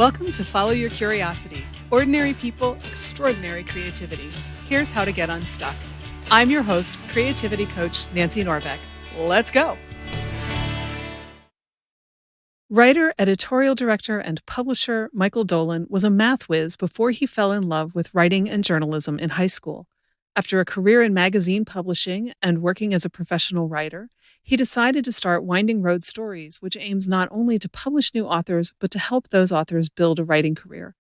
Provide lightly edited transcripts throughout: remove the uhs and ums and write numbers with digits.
Welcome to Follow Your Curiosity. Ordinary people, extraordinary creativity. Here's how to get unstuck. I'm your host, creativity coach Nancy Norbeck. Let's go. Writer, editorial director, and publisher Michael Dolan was a math whiz before he fell in love with writing and journalism in high school. After a career in magazine publishing and working as a professional writer, he decided to start Winding Road Stories, which aims not only to publish new authors, but to help those authors build a writing career.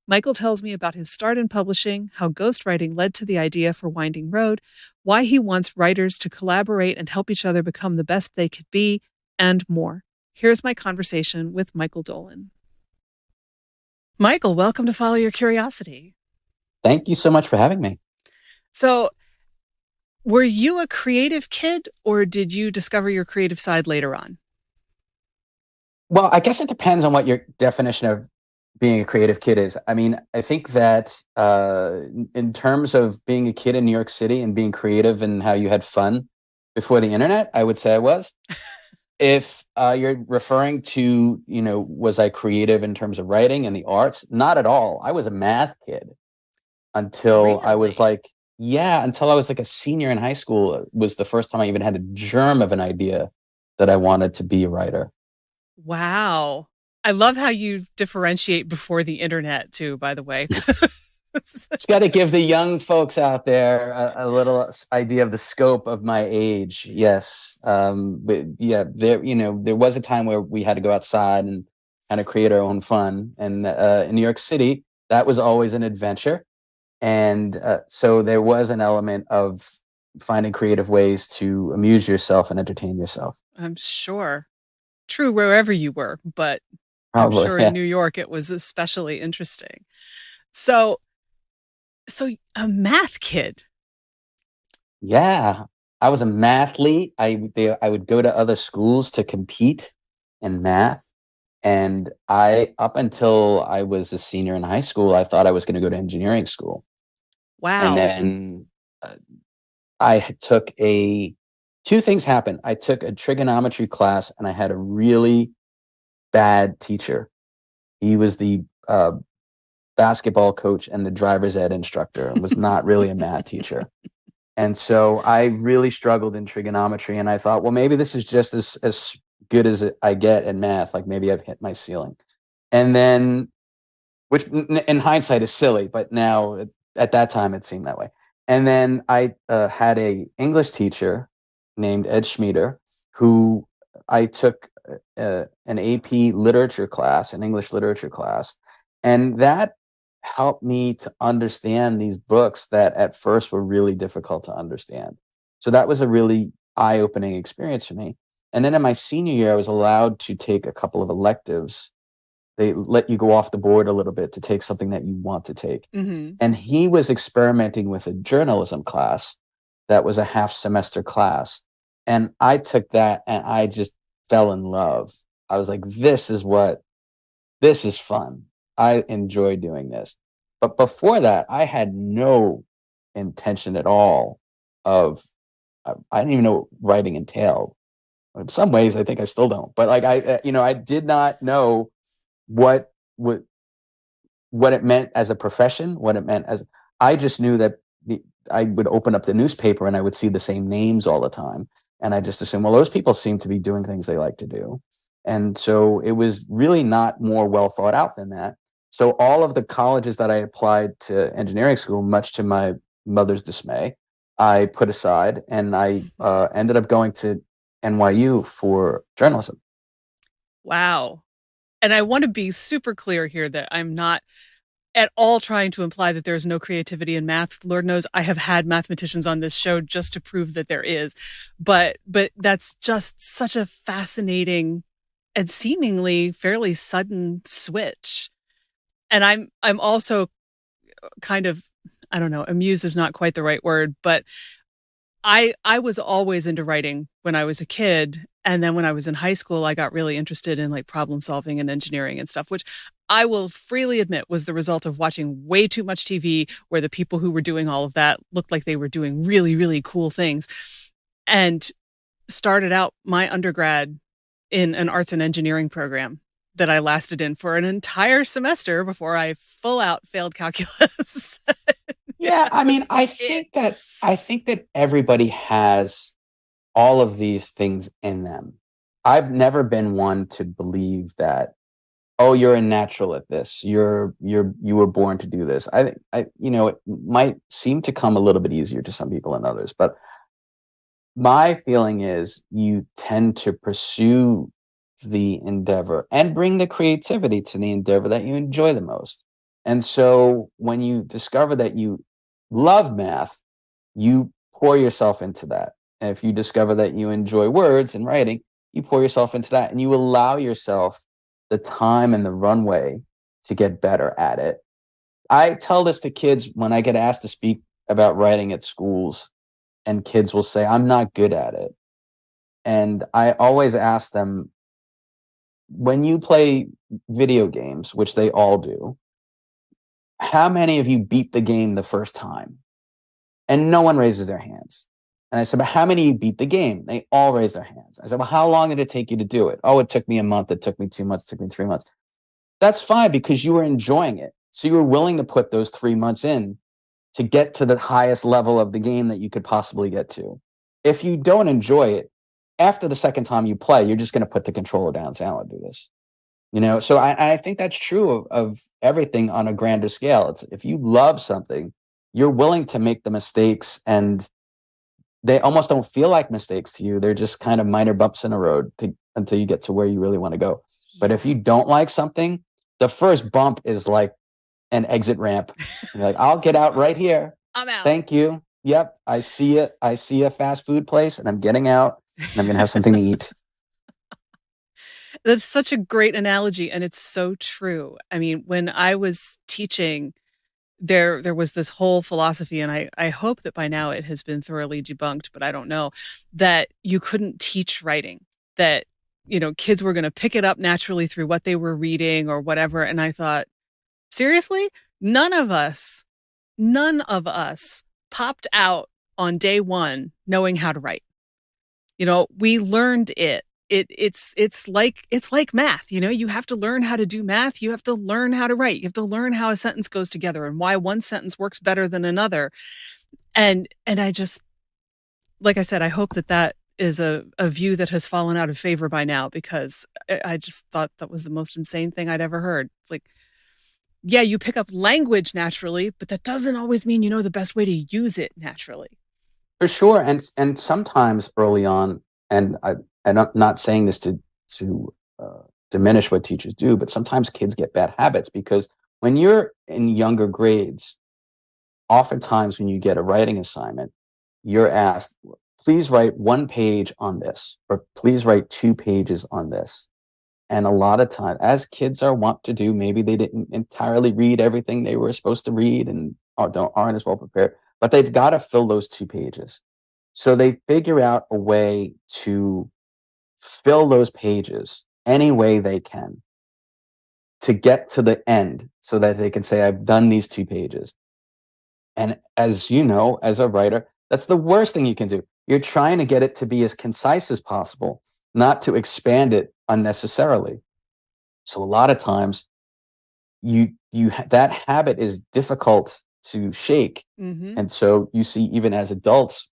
Michael tells me about his start in publishing, how ghostwriting led to the idea for Winding Road, why he wants writers to collaborate and help each other become the best they could be, and more. Here's my conversation with Michael Dolan. Michael, welcome to Follow Your Curiosity. Thank you so much for having me. So, were you a creative kid, or did you discover your creative side later on? Well, I guess it depends on what your definition of being a creative kid is. I mean, I think that in terms of being a kid in New York City and being creative and how you had fun before the internet, I would say I was. If you're referring to, was I creative in terms of writing and the arts? Not at all. I was a math kid until Really? until I was like a senior in high school. It was the first time I even had a germ of an idea that I wanted to be a writer. Wow. I love how you differentiate before the internet too, by the way. It's got to give the young folks out there a little idea of the scope of my age. Yes. But yeah, there was a time where we had to go outside and kind of create our own fun. And in New York City, that was always an adventure. And so there was an element of finding creative ways to amuse yourself and entertain yourself. I'm sure. True wherever you were, but Probably, I'm sure in New York it was especially interesting. So a math kid. Yeah, I was a mathlete. I would go to other schools to compete in math. And up until I was a senior in high school, I thought I was going to go to engineering school. Wow. And then I took two things happened. I took a trigonometry class and I had a really bad teacher. He was the basketball coach and the driver's ed instructor and was not really a math teacher. And so I really struggled in trigonometry, and I thought, well, maybe this is just as good as I get in math. Like maybe I've hit my ceiling. And then, which in hindsight is silly, but now at that time it seemed that way. And then I had a English teacher named Ed Schmieder, who I took an AP literature class, an English literature class. And that helped me to understand these books that at first were really difficult to understand. So that was a really eye-opening experience for me. And then in my senior year, I was allowed to take a couple of electives. They let you go off the board a little bit to take something that you want to take. Mm-hmm. And he was experimenting with a journalism class that was a half semester class. And I took that and I just fell in love. I was like, this is fun. I enjoy doing this. But before that, I had no intention at all I didn't even know what writing entailed. In some ways, I think I still don't. But like I did not know what it meant as a profession, what it meant as. I just knew that I would open up the newspaper and I would see the same names all the time, and I just assumed, well, those people seem to be doing things they like to do, and so it was really not more well thought out than that. So all of the colleges that I applied to engineering school, much to my mother's dismay, I put aside, and I ended up going to NYU for journalism. Wow. And I want to be super clear here that I'm not at all trying to imply that there's no creativity in math. Lord knows I have had mathematicians on this show just to prove that there is. But that's just such a fascinating and seemingly fairly sudden switch. And I'm also kind of, I don't know, amused is not quite the right word, but I was always into writing when I was a kid. And then when I was in high school, I got really interested in like problem solving and engineering and stuff, which I will freely admit was the result of watching way too much TV where the people who were doing all of that looked like they were doing really, really cool things. And started out my undergrad in an arts and engineering program that I lasted in for an entire semester before I full out failed calculus. Yeah, That I mean, was it. I think that everybody has all of these things in them. I've never been one to believe that, oh, you're a natural at this. You were born to do this. It might seem to come a little bit easier to some people than others, but my feeling is you tend to pursue the endeavor and bring the creativity to the endeavor that you enjoy the most. And so when you discover that you love math, you pour yourself into that. And if you discover that you enjoy words and writing, you pour yourself into that and you allow yourself the time and the runway to get better at it. I tell this to kids when I get asked to speak about writing at schools, and kids will say, I'm not good at it. And I always ask them, when you play video games, which they all do, how many of you beat the game the first time? And no one raises their hands. And I said, but how many of you beat the game? They all raise their hands. I said, well, how long did it take you to do it? Oh, it took me a month. It took me 2 months. It took me 3 months. That's fine because you were enjoying it. So you were willing to put those 3 months in to get to the highest level of the game that you could possibly get to. If you don't enjoy it, after the second time you play, you're just going to put the controller down and say, I don't want to do this. So I think that's true of everything on a grander scale. If you love something, you're willing to make the mistakes, and they almost don't feel like mistakes to you. They're just kind of minor bumps in the road until you get to where you really want to go. But if Yeah. you don't like something, the first bump is like an exit ramp. And you're like, I'll get out right here. I'm out. Thank you. Yep. I see it. I see a fast food place and I'm getting out and I'm going to have something to eat. That's such a great analogy, and it's so true. I mean, when I was teaching, there was this whole philosophy, and I hope that by now it has been thoroughly debunked, but I don't know, that you couldn't teach writing, that, kids were going to pick it up naturally through what they were reading or whatever. And I thought, seriously? None of us popped out on day one knowing how to write. We learned it. It's like math. You have to learn how to do math. You have to learn how to write. You have to learn how a sentence goes together and why one sentence works better than another. And I just, like I said, I hope that is a view that has fallen out of favor by now, because I just thought that was the most insane thing I'd ever heard. It's like, yeah, you pick up language naturally, but that doesn't always mean you know the best way to use it naturally. For sure. And sometimes early on, and I'm not saying this to diminish what teachers do, but sometimes kids get bad habits because when you're in younger grades, oftentimes when you get a writing assignment, you're asked, please write 1 page on this, or please write 2 pages on this. And a lot of time, as kids are wont to do, maybe they didn't entirely read everything they were supposed to read and aren't as well prepared, but they've got to fill those 2 pages. So they figure out a way to fill those pages any way they can to get to the end so that they can say, I've done these 2 pages. And as you know, as a writer, that's the worst thing you can do. You're trying to get it to be as concise as possible, not to expand it unnecessarily. So a lot of times that habit is difficult to shake. Mm-hmm. And so you see, even as adults,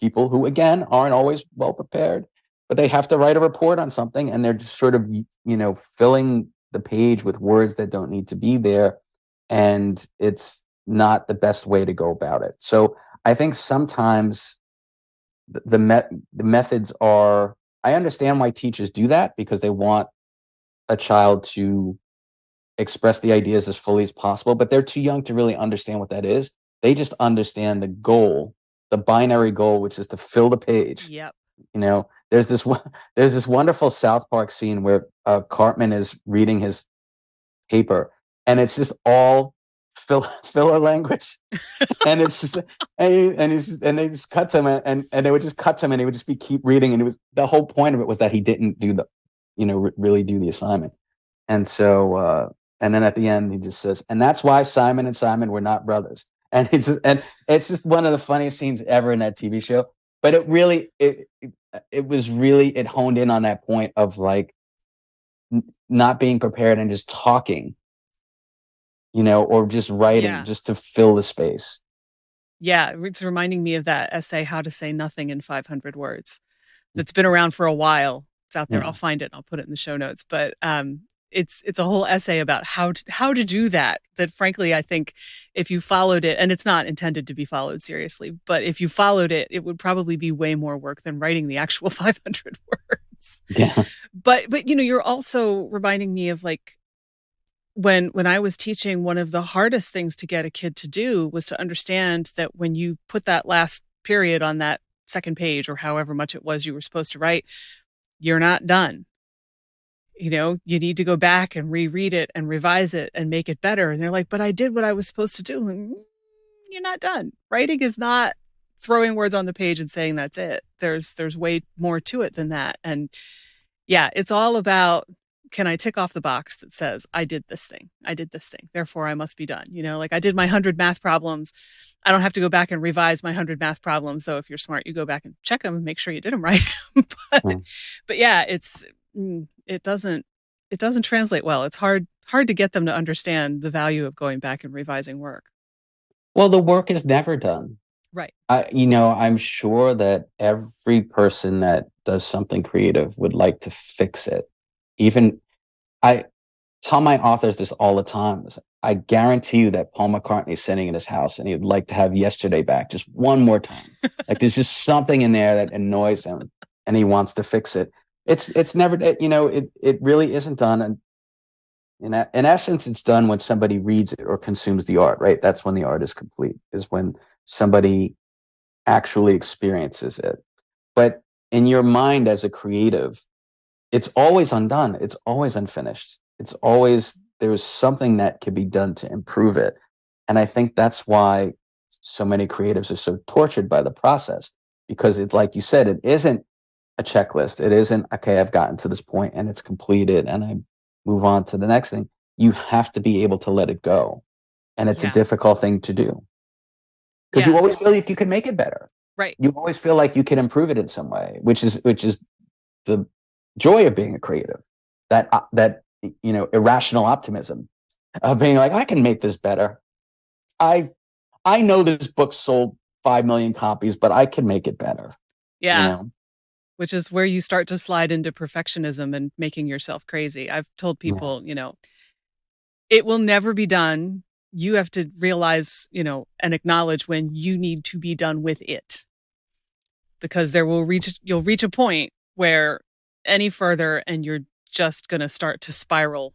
people who again aren't always well prepared, but they have to write a report on something and they're just sort of, filling the page with words that don't need to be there. And it's not the best way to go about it. So I think sometimes the methods are, I understand why teachers do that because they want a child to express the ideas as fully as possible, but they're too young to really understand what that is. They just understand the goal, the binary goal, which is to fill the page. Yep. There's this there's this wonderful South Park scene where Cartman is reading his paper, and it's just all filler language, and it's just and they just cut to him, and they would just cut to him, and he would just keep reading, and it was the whole point of it was that he didn't do really do the assignment. And so, and then at the end, he just says, and that's why Simon and Simon were not brothers. And it's just one of the funniest scenes ever in that TV show. But it was really, it honed in on that point of like, not being prepared and just talking, or just writing Yeah. just to fill the space. Yeah. It's reminding me of that essay, How to Say Nothing in 500 Words, that's been around for a while. It's out there. I'll Yeah. find it and I'll put it in the show notes. But it's a whole essay about how to do that. That frankly, I think if you followed it, and it's not intended to be followed seriously, but if you followed it, it would probably be way more work than writing the actual 500 words. Yeah. But you're also reminding me of like when I was teaching, one of the hardest things to get a kid to do was to understand that when you put that last period on that second page or however much it was you were supposed to write, you're not done. You need to go back and reread it and revise it and make it better. And they're like, but I did what I was supposed to do. You're not done. Writing is not throwing words on the page and saying that's it. There's way more to it than that. And yeah, it's all about, can I tick off the box that says I did this thing? I did this thing. Therefore I must be done. Like I did my 100 math problems. I don't have to go back and revise my 100 math problems, though if you're smart, you go back and check them and make sure you did them right. but Mm. but yeah, it doesn't translate well. It's hard to get them to understand the value of going back and revising work. Well, the work is never done. Right. I'm sure that every person that does something creative would like to fix it. Even I tell my authors this all the time. I guarantee you that Paul McCartney is sitting in his house and he'd like to have yesterday back just one more time. Like there's just something in there that annoys him and he wants to fix it. It's never, it really isn't done. And in essence, it's done when somebody reads it or consumes the art, right? That's when the art is complete, is when somebody actually experiences it. But in your mind as a creative, it's always undone. It's always unfinished. It's always, there's something that could be done to improve it. And I think that's why so many creatives are so tortured by the process, because it's like you said, it isn't a checklist. It isn't, okay, I've gotten to this point and it's completed and I move on to the next thing. You have to be able to let it go. And it's a Yeah. difficult thing to do because you Yeah. always feel like you can make it better. Right. You always feel like you can improve it in some way, which is the joy of being a creative. That irrational optimism of being like, I can make this better. I know this book sold 5 million copies, but I can make it better. Yeah. Which is where you start to slide into perfectionism and making yourself crazy. I've told Yeah. people, it will never be done. You have to realize, and acknowledge when you need to be done with it. Because you'll reach a point where any further and you're just going to start to spiral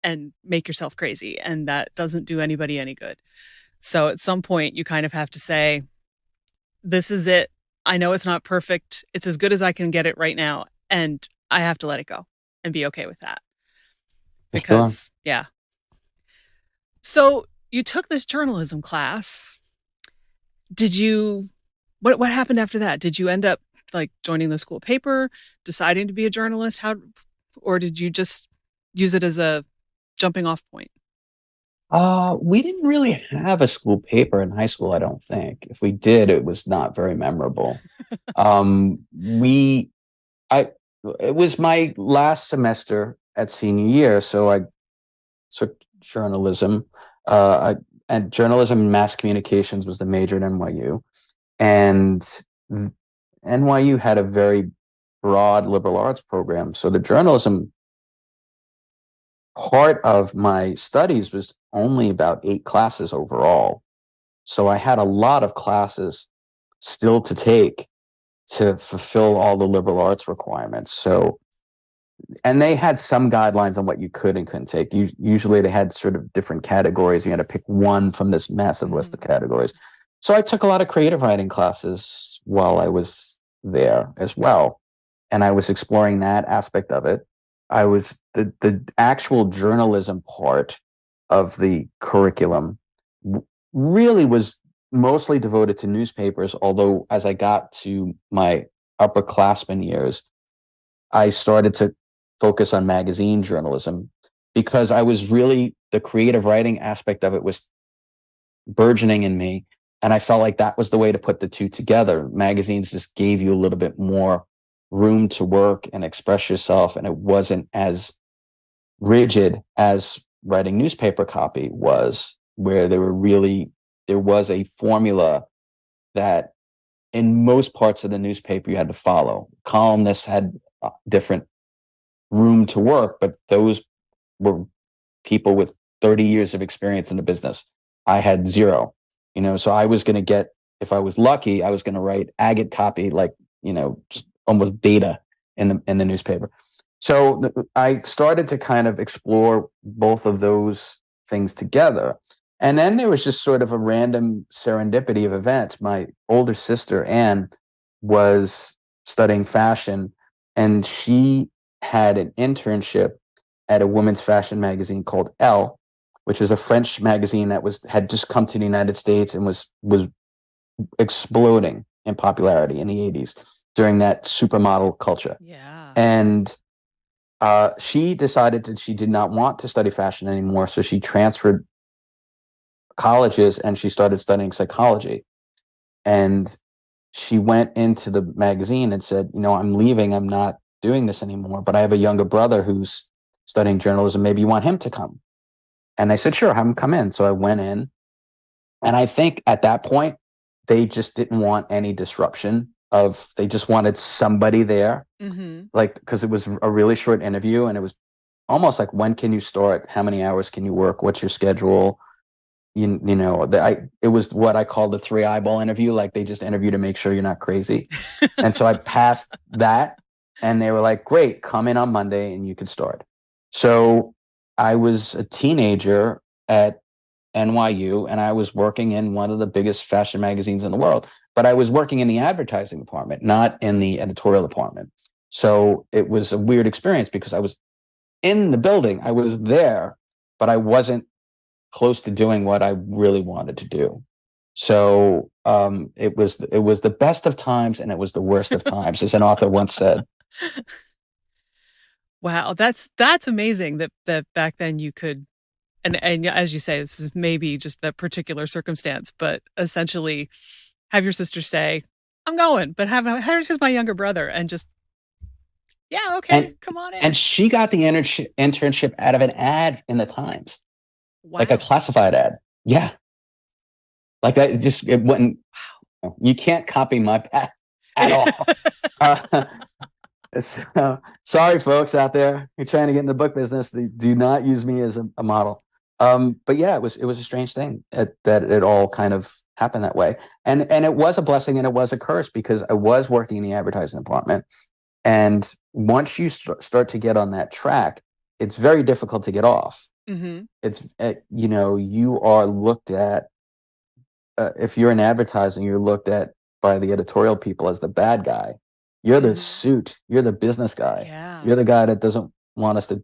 and make yourself crazy. And that doesn't do anybody any good. So at some point you kind of have to say, this is it. I know it's not perfect. It's as good as I can get it right now. And I have to let it go and be okay with that. For sure. Because, yeah. So you took this journalism class. What happened after that? Did you end up like joining the school paper, deciding to be a journalist? Or did you just use it as a jumping off point? We didn't really have a school paper in high school, I don't think. If we did, it was not very memorable. Um, we, I, it was my last semester at senior year, so I took journalism. And journalism and mass communications was the major at NYU, and NYU had a very broad liberal arts program. So the journalism part of my studies was only about 8 classes overall. So I had a lot of classes still to take to fulfill all the liberal arts requirements. So, and they had some guidelines on what you could and couldn't take. Usually they had sort of different categories. You had to pick one from this massive list of categories. So I took a lot of creative writing classes while I was there as well. And I was exploring that aspect of it. I was the actual journalism part of the curriculum really was mostly devoted to newspapers. Although as I got to my upperclassmen years, I started to focus on magazine journalism because I was really, the creative writing aspect of it was burgeoning in me. And I felt like that was the way to put the two together. Magazines just gave you a little bit more room to work and express yourself. And it wasn't as rigid as writing newspaper copy was, where there was a formula that in most parts of the newspaper you had to follow. Columnists had different room to work, but those were people with 30 years of experience in the business. I had zero, so I was going to get, if I was lucky, I was going to write agate copy, like, just almost data in the newspaper. So I started to kind of explore both of those things together. And then there was just sort of a random serendipity of events. My older sister, Anne, was studying fashion, and she had an internship at a women's fashion magazine called Elle, which is a French magazine that had just come to the United States and was exploding in popularity in the 80s during that supermodel culture. Yeah. And she decided that she did not want to study fashion anymore, so she transferred colleges and she started studying psychology. And she went into the magazine and said, I'm leaving. I'm not doing this anymore, but I have a younger brother who's studying journalism. Maybe you want him to come. And I said, sure, have him come in. So I went in. And I think at that point, they just didn't want any disruption they just wanted somebody there. Mm-hmm. Like, because it was a really short interview and it was almost like, when can you start? How many hours can you work? What's your schedule? It was what I call the 3 eyeball interview. Like, they just interview to make sure you're not crazy. And so I passed that and they were like, great, come in on Monday and you can start. So I was a teenager at NYU and I was working in one of the biggest fashion magazines in the world, but I was working in the advertising department, not in the editorial department. So it was a weird experience because I was in the building, I was there, but I wasn't close to doing what I really wanted to do. So it was the best of times and it was the worst of times, as an author once said. Wow, that's amazing that back then you could, and as you say, this is maybe just that particular circumstance, but essentially have your sister say, "I'm going," but have here's my younger brother, and just, yeah, okay, And come on and in. she got the internship out of an ad in the Times, like a Wow, classified ad. Yeah, like that. It wouldn't. You can't copy my path at all. Uh, so, sorry, folks out there, you're trying to get in the book business. Do not use me as a model. But yeah, it was a strange thing that it all kind of happened that way, and it was a blessing and it was a curse, because I was working in the advertising department, and once you start to get on that track, it's very difficult to get off. mm-hmm. You are looked at, if you're in advertising, you're looked at by the editorial people as the bad guy. You're the Mm-hmm. suit. You're the business guy. Yeah. You're the guy that doesn't want us to,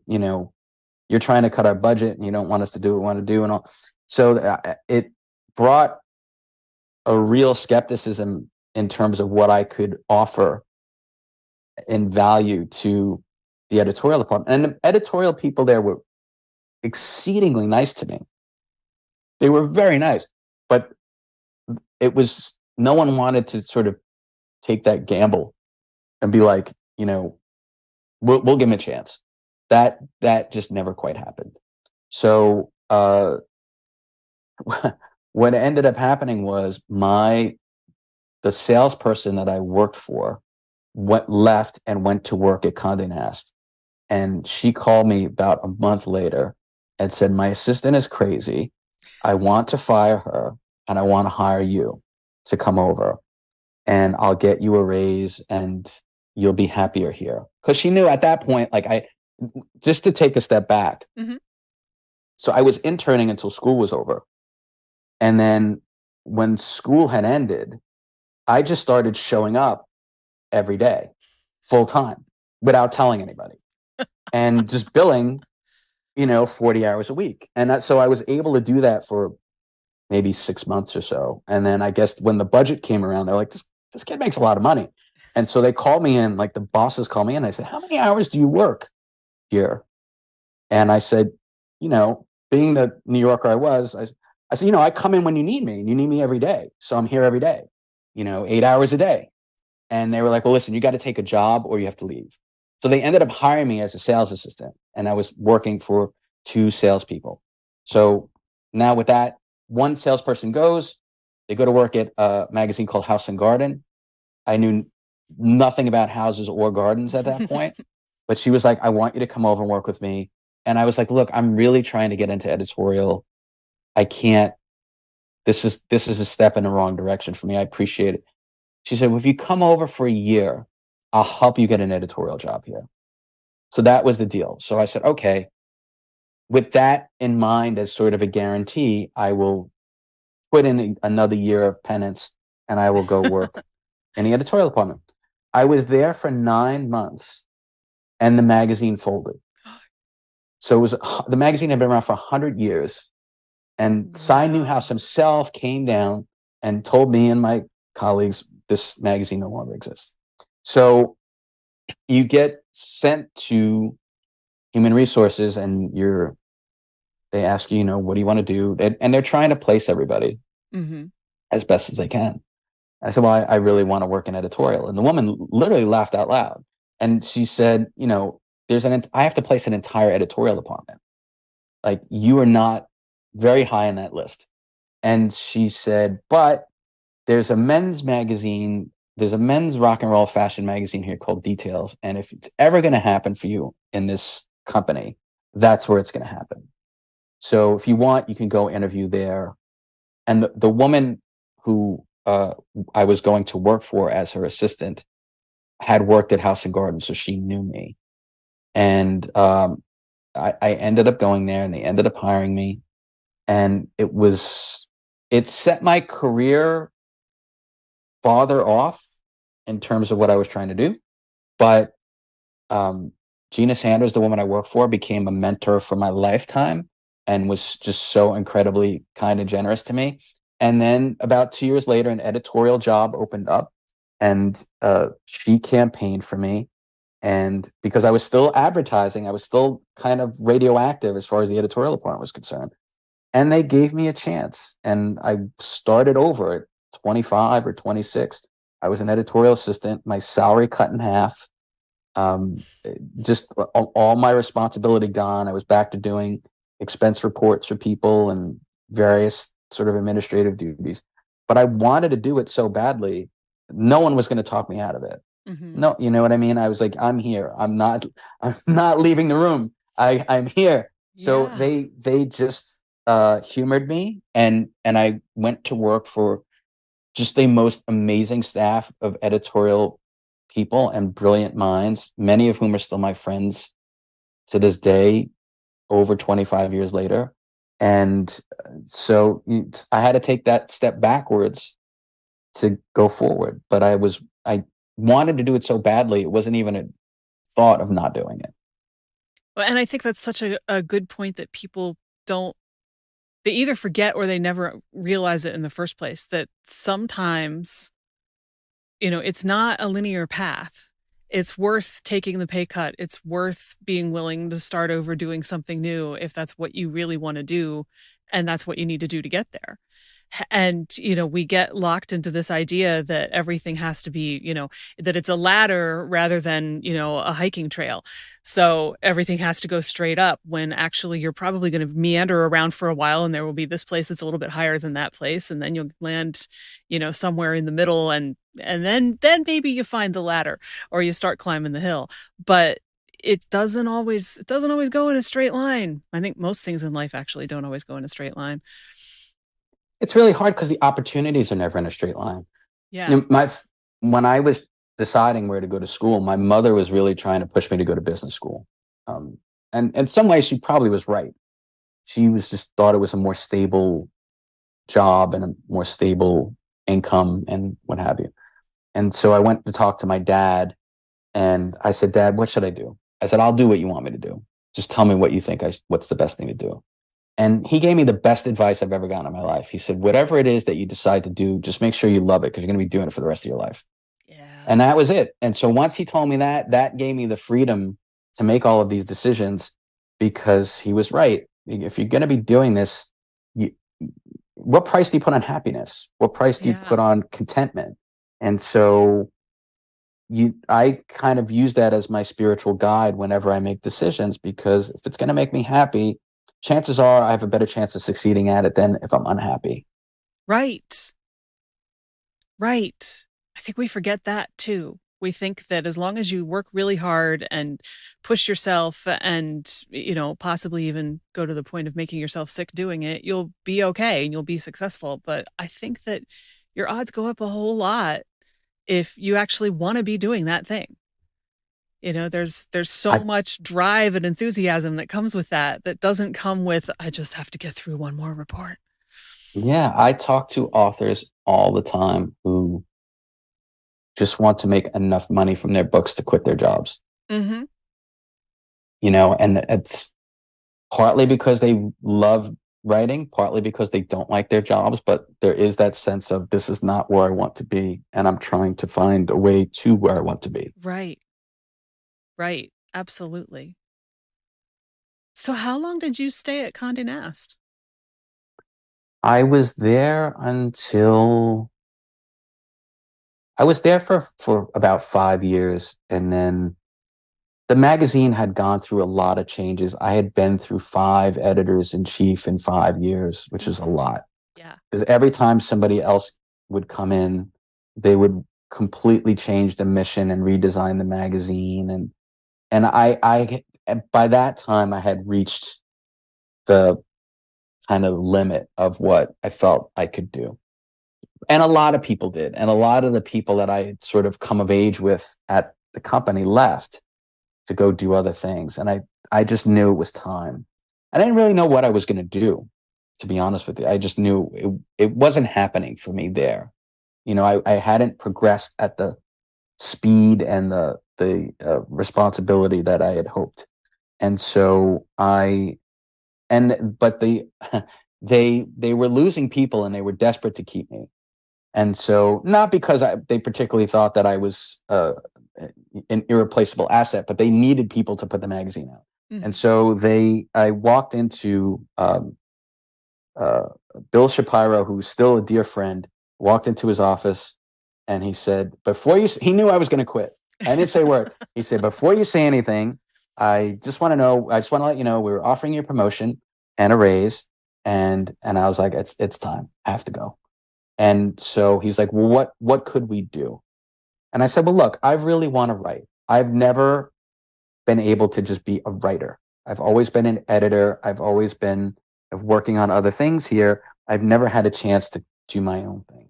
you're trying to cut our budget and you don't want us to do what we want to do and all. So it brought a real skepticism in terms of what I could offer in value to the editorial department. And the editorial people there were exceedingly nice to me. They were very nice, but it was, no one wanted to sort of take that gamble and be like, we'll give him a chance. That just never quite happened. So what ended up happening was the salesperson that I worked for left and went to work at Condé Nast. And she called me about a month later and said, my assistant is crazy. I want to fire her and I want to hire you to come over, and I'll get you a raise and you'll be happier here. Because she knew at that point, like, just to take a step back. Mm-hmm. So I was interning until school was over. And then when school had ended, I just started showing up every day, full time, without telling anybody, and just billing, 40 hours a week. And so I was able to do that for maybe 6 months or so. And then I guess when the budget came around, they're like, this kid makes a lot of money. And so they called me in, like the bosses called me in. I said, how many hours do you work here? And I said, being the New Yorker I was, I said, I come in when you need me, and you need me every day. So I'm here every day, 8 hours a day. And they were like, well, listen, you got to take a job or you have to leave. So they ended up hiring me as a sales assistant. and I was working for two salespeople. So now with that, one salesperson goes, they go to work at a magazine called House and Garden. I knew nothing about houses or gardens at that point, but she was like, I want you to come over and work with me. And I was like, look, I'm really trying to get into editorial. I can't, this is a step in the wrong direction for me. I appreciate it. She said, well, if you come over for a year, I'll help you get an editorial job here. So that was the deal. So I said, okay, with that in mind as sort of a guarantee, I will put in another year of penance and I will go work in the editorial department. I was there for 9 months and the magazine folded. So it was the magazine had been around for 100 years. And Cy Newhouse Wow. himself came down and told me and my colleagues this magazine no longer exists. So you get sent to human resources and they ask you, what do you want to do? And they're trying to place everybody Mm-hmm. as best as they can. I said, well, I really want to work in editorial. And the woman literally laughed out loud. And she said, I have to place an entire editorial department. Like, you are not very high on that list. And she said, but there's a men's magazine, there's a men's rock and roll fashion magazine here called Details. And if it's ever going to happen for you in this company, that's where it's going to happen. So if you want, you can go interview there. And the woman who I was going to work for as her assistant had worked at House and Garden, so she knew me. And I ended up going there, and they ended up hiring me. And it set my career farther off in terms of what I was trying to do. But um, Gina Sanders, the woman I work for, became a mentor for my lifetime and was just so incredibly kind and generous to me. And then about 2 years later, an editorial job opened up, and she campaigned for me. And because I was still advertising, I was still kind of radioactive as far as the editorial department was concerned. And they gave me a chance. And I started over at 25 or 26. I was an editorial assistant, my salary cut in half, um, just all my responsibility gone. I was back to doing expense reports for people and various sort of administrative duties. But I wanted to do it so badly, no one was going to talk me out of it. Mm-hmm. No, you know what I mean? I was like, I'm here. I'm not leaving the room. I'm here. So Yeah. they just humored me, and I went to work for just the most amazing staff of editorial people and brilliant minds, many of whom are still my friends to this day, over 25 years later. And so I had to take that step backwards to go forward. But I wanted to do it so badly, it wasn't even a thought of not doing it. Well, and I think that's such a good point that people don't, they either forget or they never realize it in the first place, that sometimes, it's not a linear path. It's worth taking the pay cut. It's worth being willing to start over doing something new if that's what you really want to do and that's what you need to do to get there. And, we get locked into this idea that everything has to be, that it's a ladder rather than, a hiking trail. So everything has to go straight up when actually you're probably going to meander around for a while and there will be this place that's a little bit higher than that place. And then you'll land, somewhere in the middle and then maybe you find the ladder or you start climbing the hill. But it doesn't always go in a straight line. I think most things in life actually don't always go in a straight line. It's really hard because the opportunities are never in a straight line. Yeah. You know, when I was deciding where to go to school, my mother was really trying to push me to go to business school. And in some ways, she probably was right. She was just thought it was a more stable job and a more stable income and what have you. And so I went to talk to my dad, and I said, Dad, what should I do? I said, I'll do what you want me to do. Just tell me what you think what's the best thing to do. And he gave me the best advice I've ever gotten in my life. He said, whatever it is that you decide to do, just make sure you love it because you're going to be doing it for the rest of your life. Yeah. And that was it. And so once he told me that gave me the freedom to make all of these decisions because he was right. If you're going to be doing this, you, what price do you put on happiness? What price do you Yeah. put on contentment? And so I kind of use that as my spiritual guide whenever I make decisions, because if it's going to make me happy, chances are I have a better chance of succeeding at it than if I'm unhappy. Right. Right. I think we forget that too. We think that as long as you work really hard and push yourself and, possibly even go to the point of making yourself sick doing it, you'll be okay and you'll be successful. But I think that your odds go up a whole lot if you actually want to be doing that thing. There's so I much drive and enthusiasm that comes with that doesn't come with, I just have to get through one more report. Yeah, I talk to authors all the time who just want to make enough money from their books to quit their jobs. Mm-hmm. And it's partly because they love writing, partly because they don't like their jobs, but there is that sense of, this is not where I want to be, and I'm trying to find a way to where I want to be. Right. Right. Absolutely. So how long did you stay at Condé Nast? I was there until I was there for about 5 years, and then the magazine had gone through a lot of changes. I had been through five editors in chief in 5 years, which is a Mhm. lot. Yeah. Because every time somebody else would come in, they would completely change the mission and redesign the magazine. And I by that time I had reached the kind of limit of what I felt I could do. And a lot of people did. And a lot of the people that I had sort of come of age with at the company left to go do other things. And I just knew it was time. I didn't really know what I was going to do, to be honest with you. I just knew it wasn't happening for me there. I hadn't progressed at the speed and the responsibility that I had hoped. And so but they were losing people and they were desperate to keep me. And so, not because they particularly thought that I was an irreplaceable asset, but they needed people to put the magazine out. And Mhm. so I walked into uh, Bill Shapiro, who's still a dear friend, walked into his office and he said, he knew I was going to quit. I didn't say a word. He said, before you say anything, I just want to let you know, we're offering you a promotion and a raise. And I was like, it's time. I have to go. And so he's like, well, what could we do? And I said, well, look, I really want to write. I've never been able to just be a writer. I've always been an editor. I've always been working on other things here. I've never had a chance to do my own thing.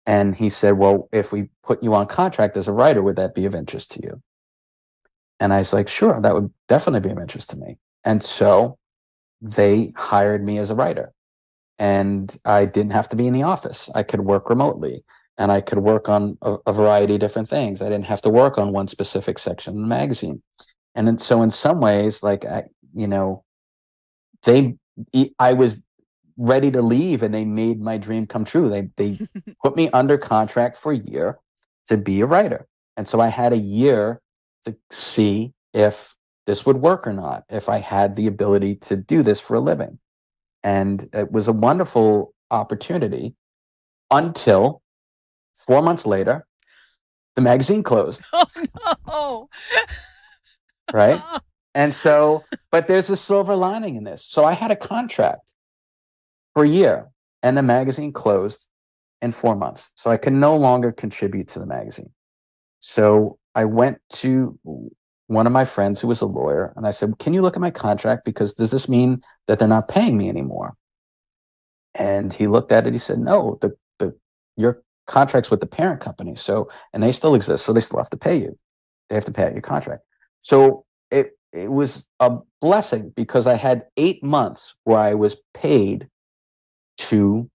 And he said, well, if we put you on contract as a writer, would that be of interest to you? And I was like, sure, that would definitely be of interest to me. And so they hired me as a writer, and I didn't have to be in the office. I could work remotely, and I could work on a variety of different things. I didn't have to work on one specific section of the magazine. And then, so in some ways, like, you know, they, I was ready to leave and they made my dream come true. They put me under contract for a year to be a writer. And so I had a year to see if this would work or not, if I had the ability to do this for a living. And it was a wonderful opportunity until 4 months later, the magazine closed, Oh right? no. And so, but there's a silver lining in this. So I had a contract for a year, and the magazine closed in 4 months. So I could no longer contribute to the magazine. So I went to one of my friends who was a lawyer, and I said, can you look at my contract? Because does this mean that they're not paying me anymore? And he looked at it. He said, no, your contract's with the parent company. So, and they still exist. So they still have to pay you. They have to pay out your contract. So it was a blessing, because I had 8 months where I was paid to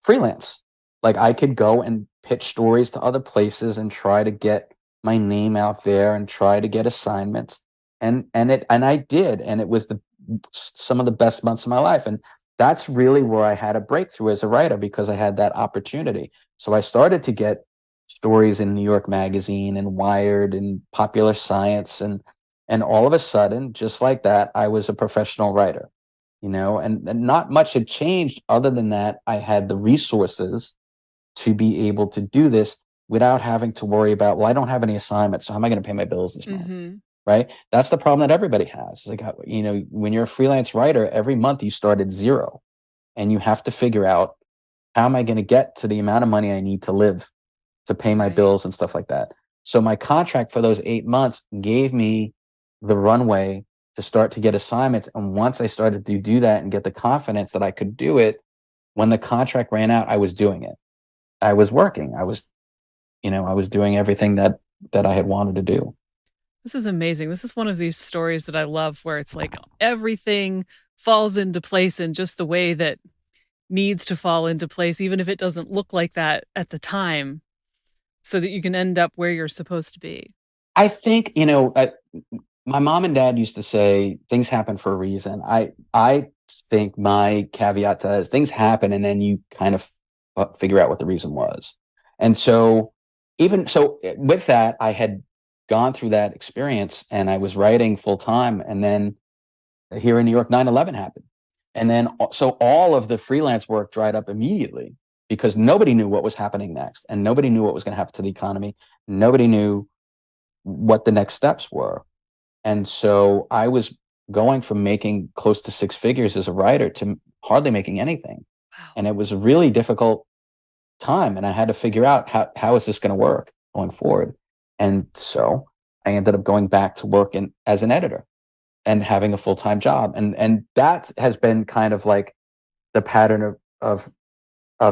freelance. Like, I could go and pitch stories to other places and try to get my name out there and try to get assignments. And I did. And it was some of the best months of my life. And that's really where I had a breakthrough as a writer, because I had that opportunity. So I started to get stories in New York Magazine and Wired and Popular Science, and all of a sudden, just like that, I was a professional writer. And not much had changed, other than that I had the resources to be able to do this without having to worry about, well, I don't have any assignments, so how am I going to pay my bills this month? Mm-hmm. Right? That's the problem that everybody has. It's like, when you're a freelance writer, every month you start at zero and you have to figure out, how am I going to get to the amount of money I need to live, to pay my Right. bills and stuff like that. So my contract for those 8 months gave me the runway to start to get assignments. And once I started to do that and get the confidence that I could do it, when the contract ran out, I was doing it. I was working. I was doing everything that I had wanted to do. This is amazing. This is one of these stories that I love where it's like everything falls into place in just the way that needs to fall into place, even if it doesn't look like that at the time, so that you can end up where you're supposed to be. I think, my mom and dad used to say things happen for a reason. I think my caveat to that is things happen and then you kind of figure out what the reason was. And so, even so, with that, I had gone through that experience and I was writing full time. And then here in New York, 9/11 happened. And then, so all of the freelance work dried up immediately because nobody knew what was happening next and nobody knew what was going to happen to the economy. Nobody knew what the next steps were. And so I was going from making close to six figures as a writer to hardly making anything. Wow. And it was a really difficult time. And I had to figure out, how is this going to work going forward? And so I ended up going back to work as an editor and having a full-time job. And that has been kind of like the pattern of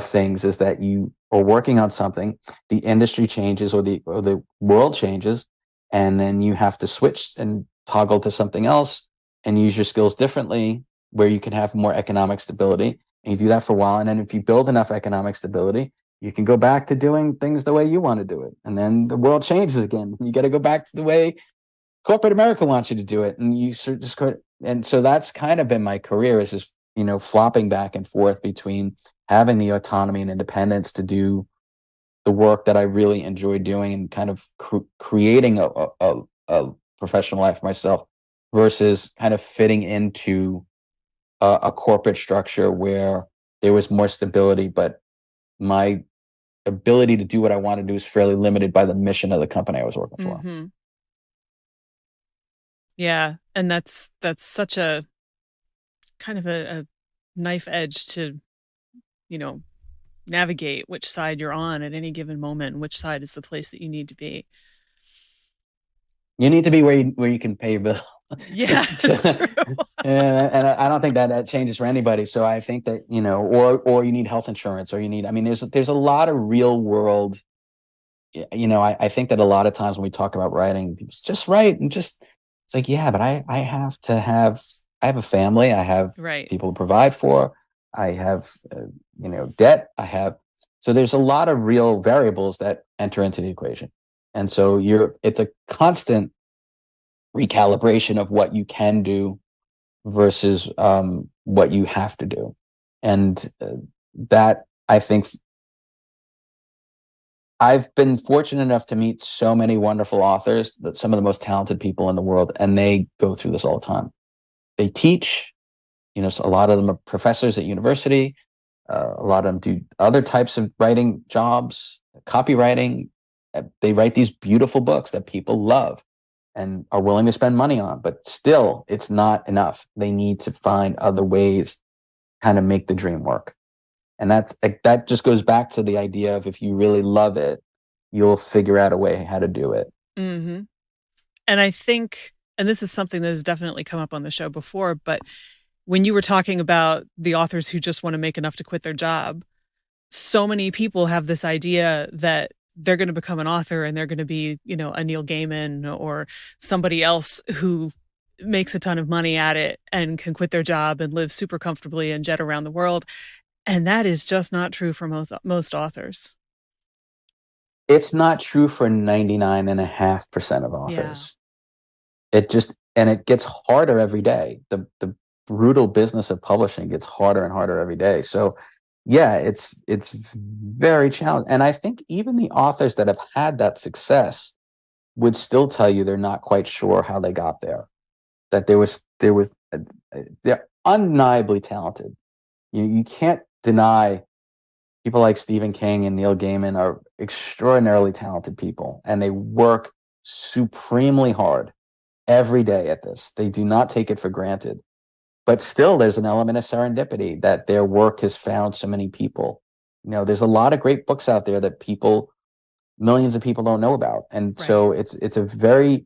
things, is that you are working on something, the industry changes or the world changes, and then you have to switch and toggle to something else and use your skills differently where you can have more economic stability. And you do that for a while. And then if you build enough economic stability, you can go back to doing things the way you want to do it. And then the world changes again. You got to go back to the way corporate America wants you to do it. And you sort of just go, and so that's kind of been my career, is just, flopping back and forth between having the autonomy and independence to do the work that I really enjoy doing and kind of creating a professional life for myself, versus kind of fitting into a corporate structure where there was more stability, but my ability to do what I want to do is fairly limited by the mission of the company I was working for. Mm-hmm. Yeah, and that's such a kind of a knife edge to, you know, navigate which side you're on at any given moment and which side is the place that you need to be. You need to be where you can pay your bill. Yeah, So, that's true. and I don't think that changes for anybody. So I think that, or you need health insurance, or you need, I mean, there's a lot of real world, I think that a lot of times when we talk about writing, people just write and just, it's like, yeah, but I have a family, I have Right. people to provide for, I have, debt, so there's a lot of real variables that enter into the equation. And so it's a constant recalibration of what you can do versus what you have to do. And that, I think, I've been fortunate enough to meet so many wonderful authors, that some of the most talented people in the world, and they go through this all the time. They teach, so a lot of them are professors at university. A lot of them do other types of writing jobs, copywriting. They write these beautiful books that people love and are willing to spend money on, but still it's not enough. They need to find other ways, kind of make the dream work. And that just goes back to the idea of, if you really love it, you'll figure out a way how to do it. Mm-hmm. And I think, and this is something that has definitely come up on the show before, but when you were talking about the authors who just want to make enough to quit their job, so many people have this idea that they're going to become an author and they're going to be, a Neil Gaiman or somebody else who makes a ton of money at it and can quit their job and live super comfortably and jet around the world. And that is just not true for most authors. It's not true for 99.5% of Yeah. authors. And it gets harder every day. The brutal business of publishing gets harder and harder every day. So yeah, it's very challenging. And I think even the authors that have had that success would still tell you they're not quite sure how they got there. That they're undeniably talented. You can't deny People like Stephen King and Neil Gaiman are extraordinarily talented people, and they work supremely hard every day at this. They do not take it for granted. But still, there's an element of serendipity that their work has found so many people. There's a lot of great books out there that millions of people don't know about. And Right. so it's a very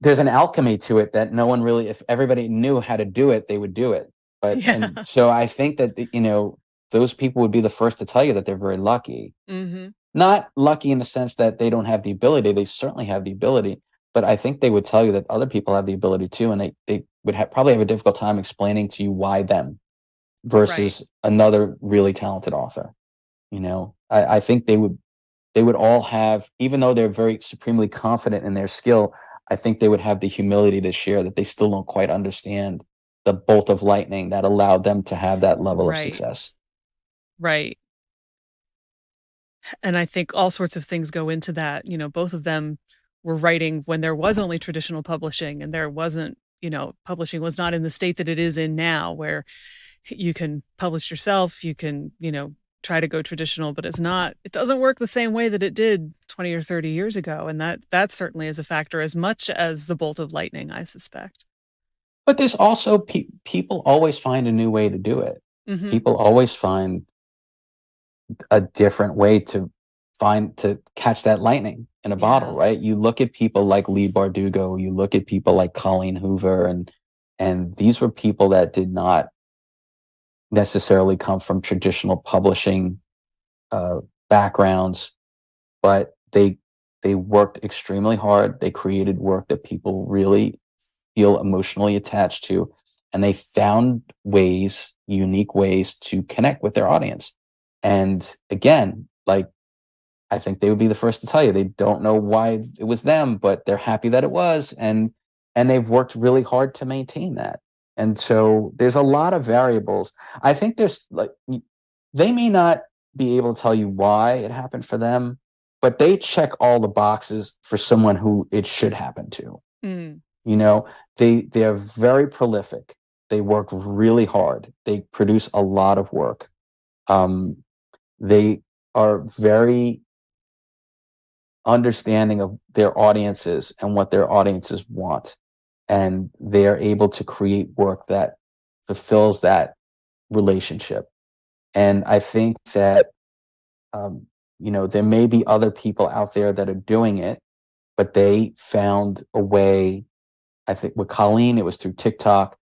there's an alchemy to it that no one really, if everybody knew how to do it, they would do it. Yeah. And so I think that, those people would be the first to tell you that they're very lucky. Hmm. Not lucky in the sense that they don't have the ability. They certainly have the ability, but I think they would tell you that other people have the ability too. And they would probably have a difficult time explaining to you why them Right. versus another really talented author. I think they would all have, even though they're very supremely confident in their skill, I think they would have the humility to share that they still don't quite understand the bolt of lightning that allowed them to have that level of Right. success. Right. And I think all sorts of things go into that. Both of them were writing when there was only traditional publishing, and there wasn't, publishing was not in the state that it is in now, where you can publish yourself, you can, try to go traditional, but it doesn't work the same way that it did 20 or 30 years ago. And that certainly is a factor as much as the bolt of lightning, I suspect. But there's also people always find a new way to do it. Hmm. People always find a different way to catch that lightning in a bottle, Yeah. right? You look at people like Lee Bardugo, you look at people like Colleen Hoover, and these were people that did not necessarily come from traditional publishing uh, backgrounds, but they worked extremely hard. They created work that people really feel emotionally attached to, and they found unique ways to connect with their audience. And again, like, I think they would be the first to tell you they don't know why it was them, but they're happy that it was, and they've worked really hard to maintain that. And so there's a lot of variables. I think there's like they may not be able to tell you why it happened for them, but they check all the boxes for someone who it should happen to. Mm. You know, they're very prolific. They work really hard. They produce a lot of work. They are very understanding of their audiences and what their audiences want. And they are able to create work that fulfills that relationship. And I think that, um, there may be other people out there that are doing it, but they found a way. I think with Colleen, it was through TikTok.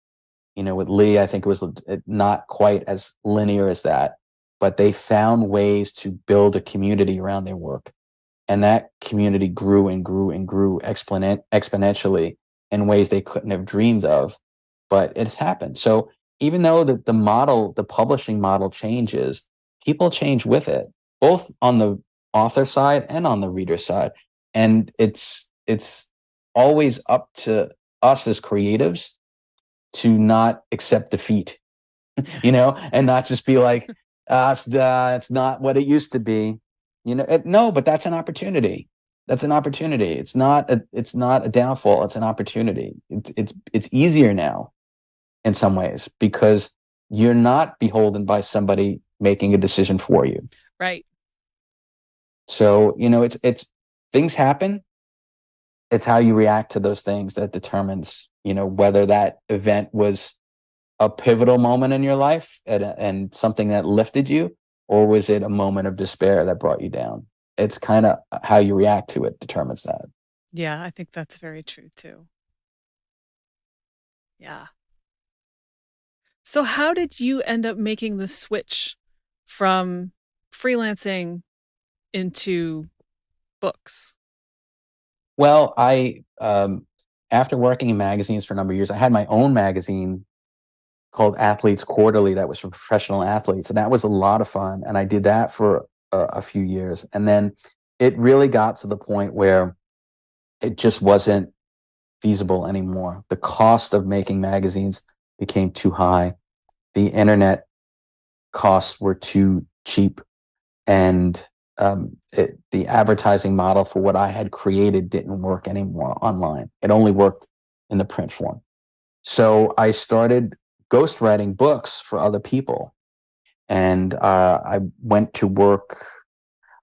With Lee, I think it was not quite as linear as that, but they found ways to build a community around their work. And that community grew and grew and grew exponentially in ways they couldn't have dreamed of, but it's happened. So even though the publishing model changes, people change with it, both on the author side and on the reader side. And it's always up to us as creatives to not accept defeat, and not just be like, it's not what it used to be. No, but that's an opportunity. That's an opportunity. It's not a downfall. It's an opportunity. It's easier now in some ways because you're not beholden by somebody making a decision for you. Right. So, it's things happen. It's how you react to those things that determines, whether that event was a pivotal moment in your life and something that lifted you, or was it a moment of despair that brought you down? It's kind of how you react to it determines that. Yeah, I think that's very true too. Yeah. So how did you end up making the switch from freelancing into books? Well, after working in magazines for a number of years, I had my own magazine called Athletes Quarterly that was for professional athletes, and that was a lot of fun. And I did that for a few years, and then it really got to the point where it just wasn't feasible anymore. The cost of making magazines became too high. The internet costs were too cheap, and the advertising model for what I had created didn't work anymore online. It only worked in the print form. So I started ghostwriting books for other people. And I went to work.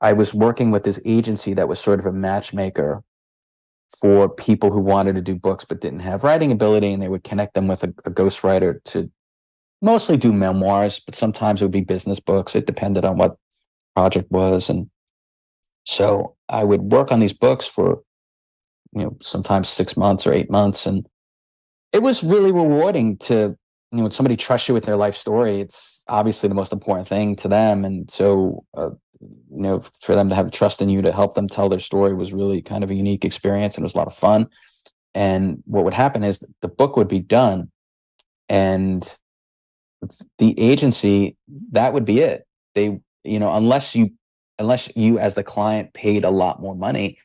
I was working with this agency that was sort of a matchmaker for people who wanted to do books but didn't have writing ability, and they would connect them with a ghostwriter to mostly do memoirs, but sometimes it would be business books. It depended on what project was. And so I would work on these books for, sometimes 6 months or 8 months. And it was really rewarding to, when somebody trusts you with their life story, it's obviously the most important thing to them. And so, for them to have trust in you to help them tell their story was really kind of a unique experience, and it was a lot of fun. And what would happen is the book would be done, and the agency, that would be it. They, unless you as the client paid a lot more money,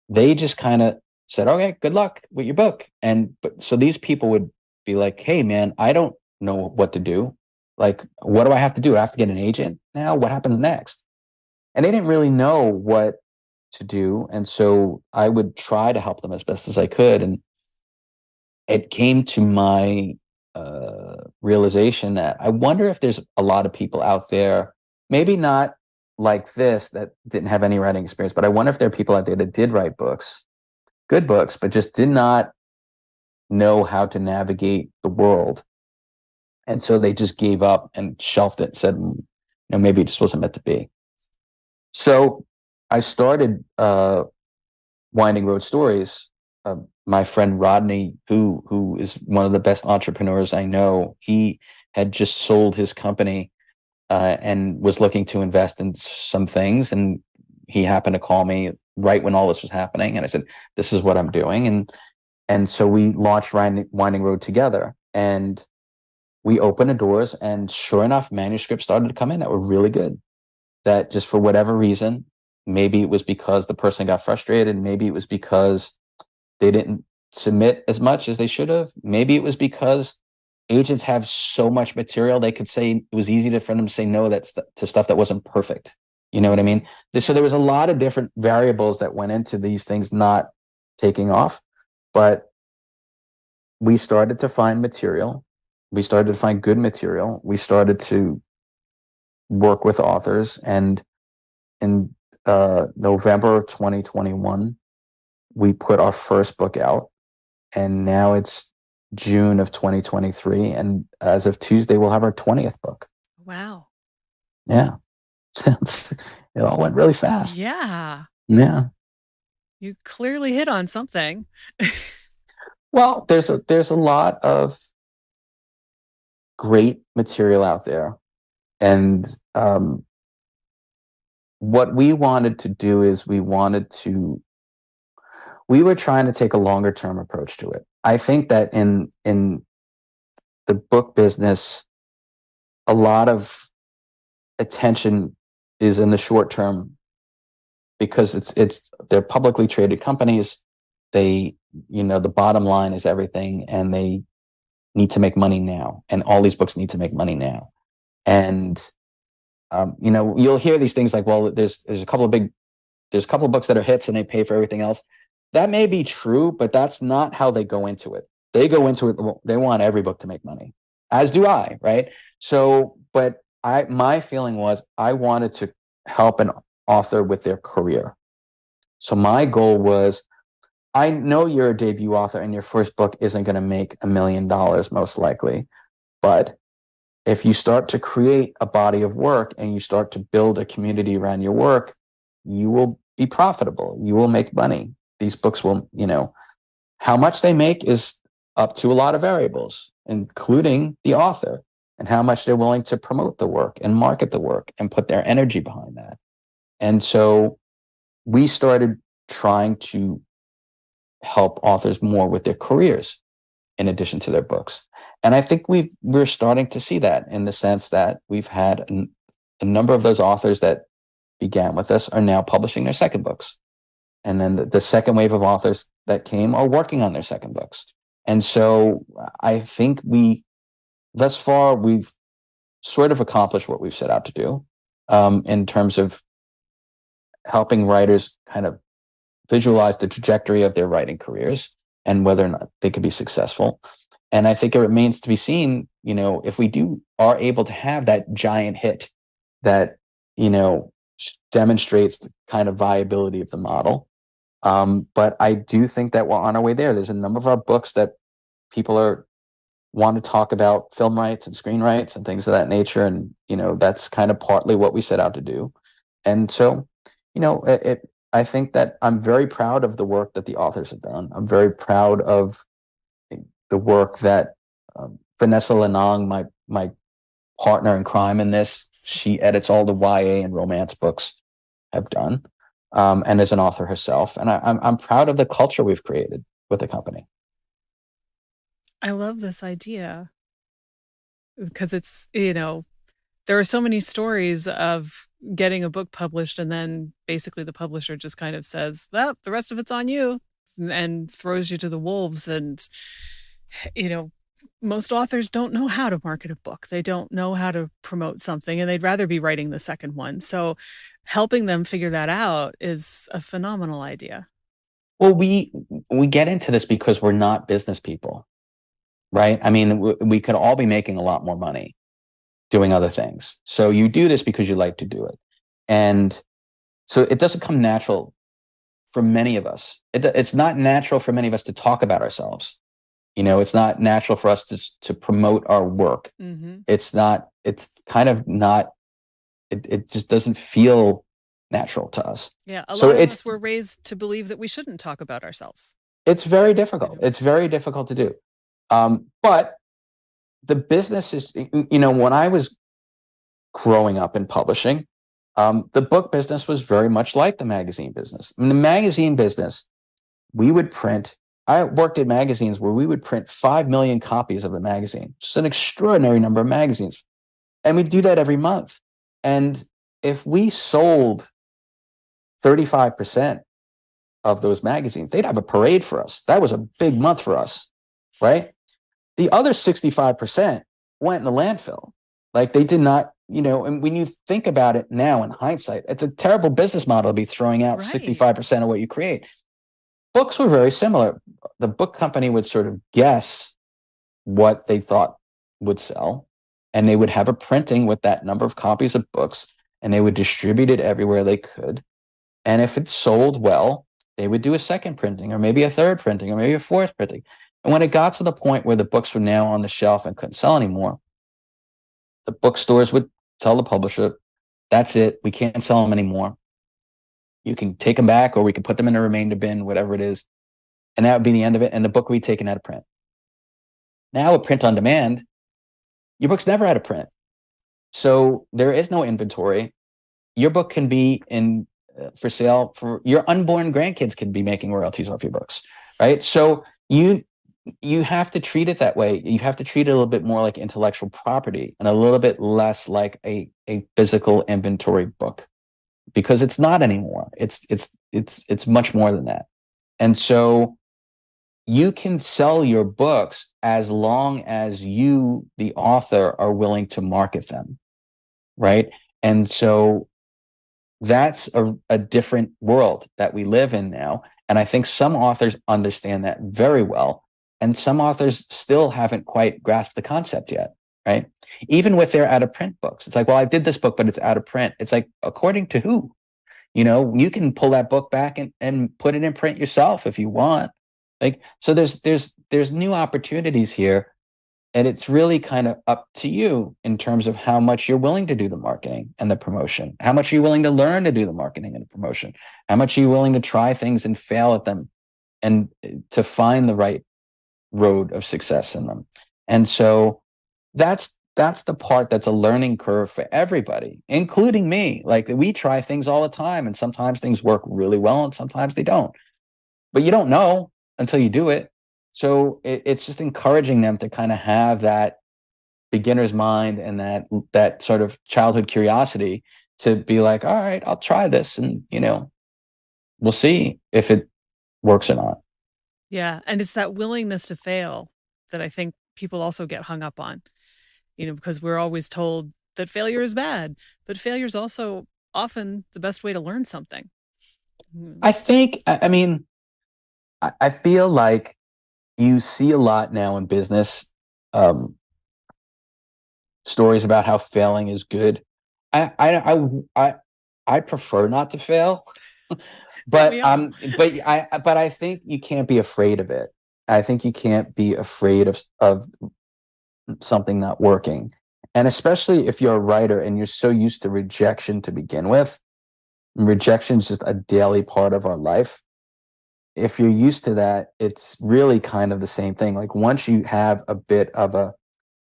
they just kind of said, okay, good luck with your book. And but so these people would be like, hey man, I don't know what to do. Like, what do I have to do? I have to get an agent now. What happens next? And they didn't really know what to do. And so I would try to help them as best as I could. And it came to my realization that I wonder if there's a lot of people out there, maybe not like this, that didn't have any writing experience, but I wonder if there are people out there that did write books, good books, but just did not know how to navigate the world. And so they just gave up and shelved it, said, maybe it just wasn't meant to be. So I started Winding Road Stories. My friend Rodney, who is one of the best entrepreneurs I know, he had just sold his company and was looking to invest in some things. And he happened to call me right when all this was happening. And I said, this is what I'm doing. And so we launched Winding Road together. And we opened the doors, and sure enough, manuscripts started to come in that were really good. That just for whatever reason, maybe it was because the person got frustrated. Maybe it was because they didn't submit as much as they should have. Maybe it was because agents have so much material, they could say it was easy for them to say no to stuff that wasn't perfect. You know what I mean? So there was a lot of different variables that went into these things not taking off. But we started to find material. We started to find good material. We started to work with authors. And in November 2021, we put our first book out. And now it's June of 2023. And as of Tuesday, we'll have our 20th book. Wow. Yeah. It all went really fast. Yeah. Yeah. You clearly hit on something. Well, there's a lot of great material out there. And what we wanted to do is we were trying to take a longer term approach to it. I think that in the book business, a lot of attention is in the short term because they're publicly traded companies. They, the bottom line is everything, and they need to make money now. And all these books need to make money now. And you'll hear these things like, well, there's a couple of books that are hits and they pay for everything else. That may be true, but that's not how they go into it. They go into it, they want every book to make money, as do I, right? So, but my feeling was I wanted to help an author with their career. So my goal was, I know you're a debut author and your first book isn't going to make $1 million most likely, but if you start to create a body of work and you start to build a community around your work, you will be profitable. You will make money. These books will, how much they make is up to a lot of variables, including the author and how much they're willing to promote the work and market the work and put their energy behind that. And so we started trying to help authors more with their careers in addition to their books. And I think we're starting to see that in the sense that we've had a number of those authors that began with us are now publishing their second books. And then the second wave of authors that came are working on their second books. And so I think thus far, we've sort of accomplished what we've set out to do in terms of helping writers kind of visualize the trajectory of their writing careers and whether or not they could be successful. And I think it remains to be seen, if we are able to have that giant hit that, you know, demonstrates the kind of viability of the model. But I do think that we're on our way there. There's a number of our books that people want to talk about film rights and screen rights and things of that nature. And, that's kind of partly what we set out to do. And so, I think that I'm very proud of the work that the authors have done. I'm very proud of the work that Vanessa Lenong, my partner in crime in this, she edits all the YA and romance books, have done, and as an author herself. And I'm proud of the culture we've created with the company. I love this idea because there are so many stories of getting a book published and then basically the publisher just kind of says, well, the rest of it's on you and throws you to the wolves. And, you know, most authors don't know how to market a book. They don't know how to promote something and they'd rather be writing the second one. So helping them figure that out is a phenomenal idea. Well, we get into this because we're not business people, right? I mean, we could all be making a lot more money doing other things. So you do this because you like to do it. And so it doesn't come natural for many of us. It's not natural for many of us to talk about ourselves. It's not natural for us to promote our work. Mm-hmm. It's kind of not, it just doesn't feel natural to us. Yeah, a So lot of us were raised to believe that we shouldn't talk about ourselves. it's very difficult. It's very difficult to do. But the business is, when I was growing up in publishing, the book business was very much like the magazine business. In the magazine business, we would print. I worked at magazines where we would print 5 million copies of the magazine. It's an extraordinary number of magazines. And we do that every month. And if we sold 35% of those magazines, they'd have a parade for us. That was a big month for us, right? The other 65% went in the landfill. Like they did not, and when you think about it now in hindsight, it's a terrible business model to be throwing out 65% of what you create. Books were very similar. The book company would sort of guess what they thought would sell, and they would have a printing with that number of copies of books, and they would distribute it everywhere they could. And if it sold well, they would do a second printing, or maybe a third printing, or maybe a fourth printing. And when it got to the point where the books were now on the shelf and couldn't sell anymore, the bookstores would tell the publisher, that's it, we can't sell them anymore. You can take them back, or we can put them in a remainder bin, whatever it is. And that would be the end of it. And the book would be taken out of print. Now with print on demand, your book's never out of print. So there is no inventory. Your book can be in for sale for your unborn grandkids can be making royalties off your books, right? So you have to treat it that way. You have to treat it a little bit more like intellectual property and a little bit less like a physical inventory book, because it's not anymore. It's much more than that. And so you can sell your books as long as you, the author, are willing to market them, right? And so that's a different world that we live in now. And I think some authors understand that very well. And some authors still haven't quite grasped the concept yet, right? Even with their out of print books. It's like, well, I did this book, but it's out of print. It's like, according to who? You can pull that book back and put it in print yourself if you want. Like, so there's new opportunities here. And it's really kind of up to you in terms of how much you're willing to do the marketing and the promotion. How much are you willing to learn to do the marketing and the promotion? How much are you willing to try things and fail at them and to find the right road of success in them? And so that's the part that's a learning curve for everybody, including me. Like, we try things all the time, and sometimes things work really well and sometimes they don't. But you don't know until you do it. So it's just encouraging them to kind of have that beginner's mind and that sort of childhood curiosity to be like, all right, I'll try this, and we'll see if it works or not. Yeah, and it's that willingness to fail that I think people also get hung up on, because we're always told that failure is bad, but failure is also often the best way to learn something. I think, I mean, I feel like you see a lot now in business, um, stories about how failing is good. I I prefer not to fail, Don't but we all? I think you can't be afraid of it. I think you can't be afraid of something not working. And especially if you're a writer and you're so used to rejection to begin with, rejection is just a daily part of our life. If you're used to that, it's really kind of the same thing. Like once you have a bit of a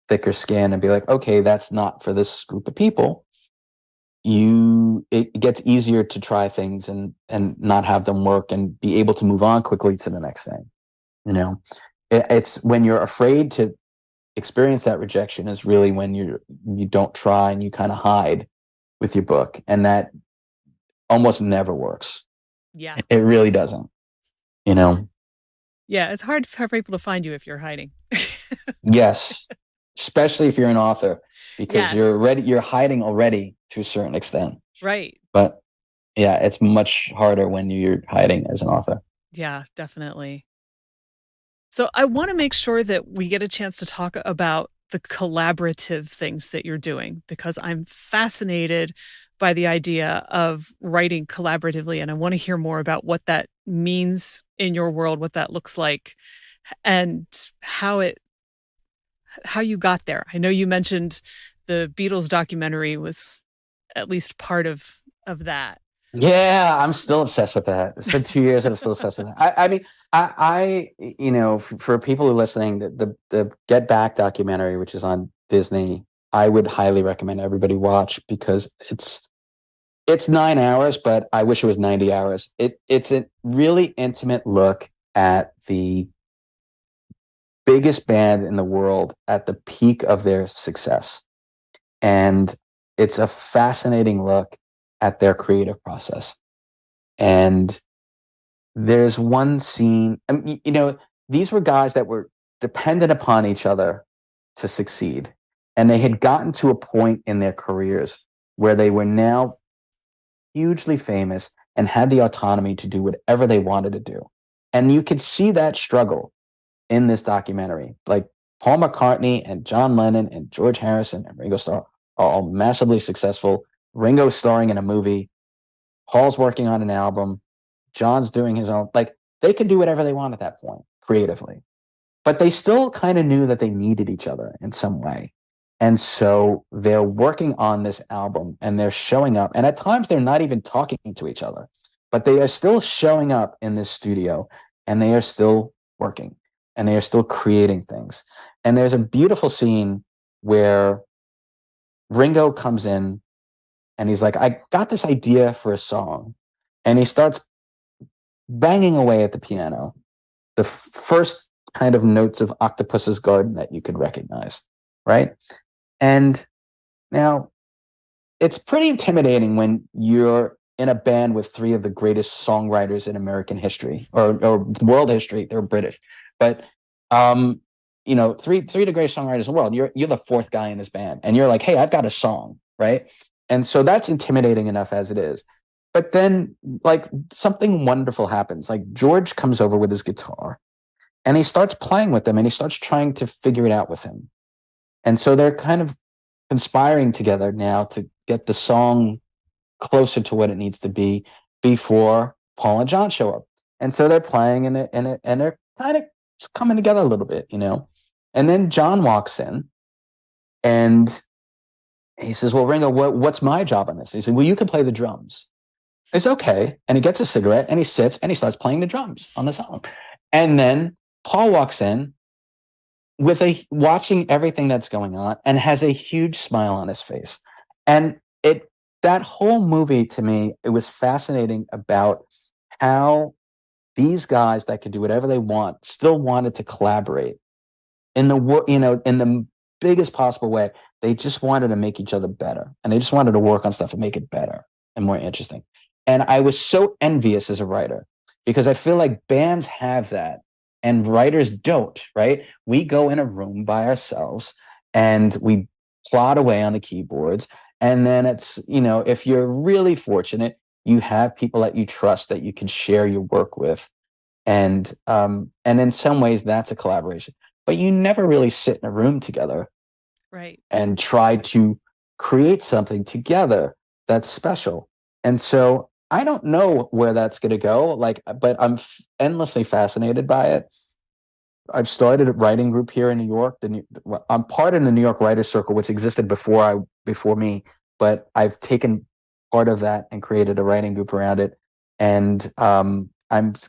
thicker skin and be like, okay, that's not for this group of people, it gets easier to try things and not have them work and be able to move on quickly to the next thing. You know, it's when you're afraid to experience that rejection is really when you don't try and you kind of hide with your book, and that almost never works. Yeah. It really doesn't. You know. Yeah, it's hard for people to find you if you're hiding. Yes, especially if you're an author, because Yes. you're hiding already to a certain extent. Right. But yeah, it's much harder when you're hiding as an author. Yeah, definitely. So I want to make sure that we get a chance to talk about the collaborative things that you're doing because I'm fascinated by the idea of writing collaboratively. And I want to hear more about what that means in your world, what that looks like, and how you got there. I know you mentioned the Beatles documentary was at least part of that. Yeah, I'm still obsessed with that. It's been 2 years and I'm still obsessed with that. I mean, for people who are listening, the Get Back documentary, which is on Disney, I would highly recommend everybody watch because it's 9 hours, but I wish it was 90 hours. It's a really intimate look at the biggest band in the world at the peak of their success. And it's a fascinating look at their creative process. And there's one scene, these were guys that were dependent upon each other to succeed. And they had gotten to a point in their careers where they were now hugely famous and had the autonomy to do whatever they wanted to do. And you could see that struggle in this documentary. Like Paul McCartney and John Lennon and George Harrison and Ringo Starr are all massively successful. Ringo's starring in a movie. Paul's working on an album. John's doing his own. Like they could do whatever they want at that point creatively, but they still kind of knew that they needed each other in some way. And so they're working on this album and they're showing up. And at times they're not even talking to each other, but they are still showing up in this studio and they are still working and they are still creating things. And there's a beautiful scene where Ringo comes in and he's like, I got this idea for a song. And he starts banging away at the piano, the first kind of notes of Octopus's Garden that you could recognize, right? And now it's pretty intimidating when you're in a band with three of the greatest songwriters in American history or world history. They're British, but three of the greatest songwriters in the world. You're the fourth guy in this band, and you're like, hey, I've got a song, right? And so that's intimidating enough as it is. But then, like something wonderful happens. Like George comes over with his guitar, and he starts playing with them, and he starts trying to figure it out with him. And so they're kind of conspiring together now to get the song closer to what it needs to be before Paul and John show up. And so they're playing and they're kind of coming together a little bit, you know. And then John walks in and he says, well, Ringo, what's my job on this? He said, well, you can play the drums. It's okay. And he gets a cigarette and he sits and he starts playing the drums on the song. And then Paul walks in with watching everything that's going on and has a huge smile on his face. And that whole movie to me, it was fascinating about how these guys that could do whatever they want still wanted to collaborate in in the biggest possible way. They just wanted to make each other better and they just wanted to work on stuff and make it better and more interesting. And I was so envious as a writer because I feel like bands have that and writers don't, right? We go in a room by ourselves and we plod away on the keyboards. And then if you're really fortunate, you have people that you trust that you can share your work with. And in some ways that's a collaboration, but you never really sit in a room together Right. and try to create something together that's special. And so I don't know where that's going to go, like, but endlessly fascinated by it. I've started a writing group here in New York. I'm part of the New York Writers Circle, which existed before me, but I've taken part of that and created a writing group around it. And I'm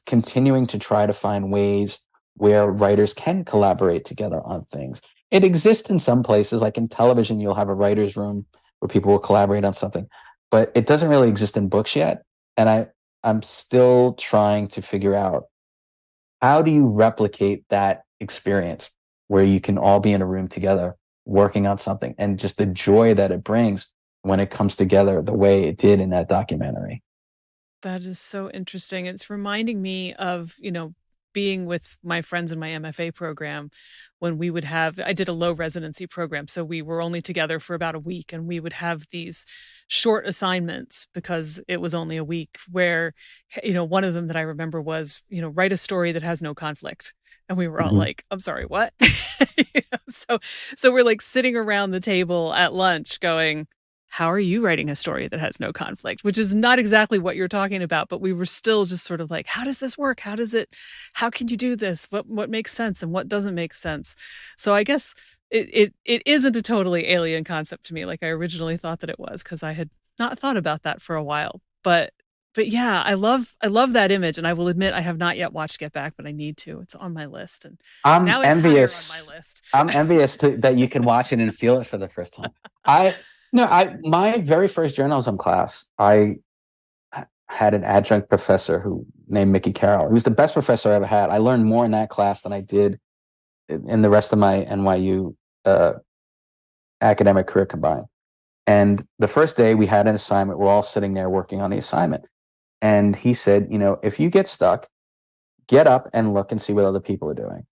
continuing to try to find ways where writers can collaborate together on things. It exists in some places, like in television, you'll have a writer's room where people will collaborate on something, but it doesn't really exist in books yet. And I'm still trying to figure out, how do you replicate that experience where you can all be in a room together working on something, and just the joy that it brings when it comes together the way it did in that documentary? That is so interesting. It's reminding me of, being with my friends in my MFA program when we would have, I did a low residency program. So we were only together for about a week, and we would have these short assignments because it was only a week where, one of them that I remember was, write a story that has no conflict. And we were all Mhm. like, I'm sorry, what? So, so we're like sitting around the table at lunch going, how are you writing a story that has no conflict? Which is not exactly what you're talking about, but we were still just sort of like, how does this work? How can you do this? What makes sense and what doesn't make sense? So I guess it isn't a totally alien concept to me like I originally thought that it was, because I had not thought about that for a while. But yeah, I love that image, and I will admit I have not yet watched Get Back, but I need to. It's on my list, and I'm now it's higher on my envious. list. I'm envious that you can watch it and feel it for the first time. I no, I my very first journalism class, I had an adjunct professor who named Mickey Carroll. He was the best professor I ever had. I learned more in that class than I did in the rest of my NYU uh, academic career combined. And the first day we had an assignment, we're all sitting there working on the assignment. And he said, if you get stuck, get up and look and see what other people are doing.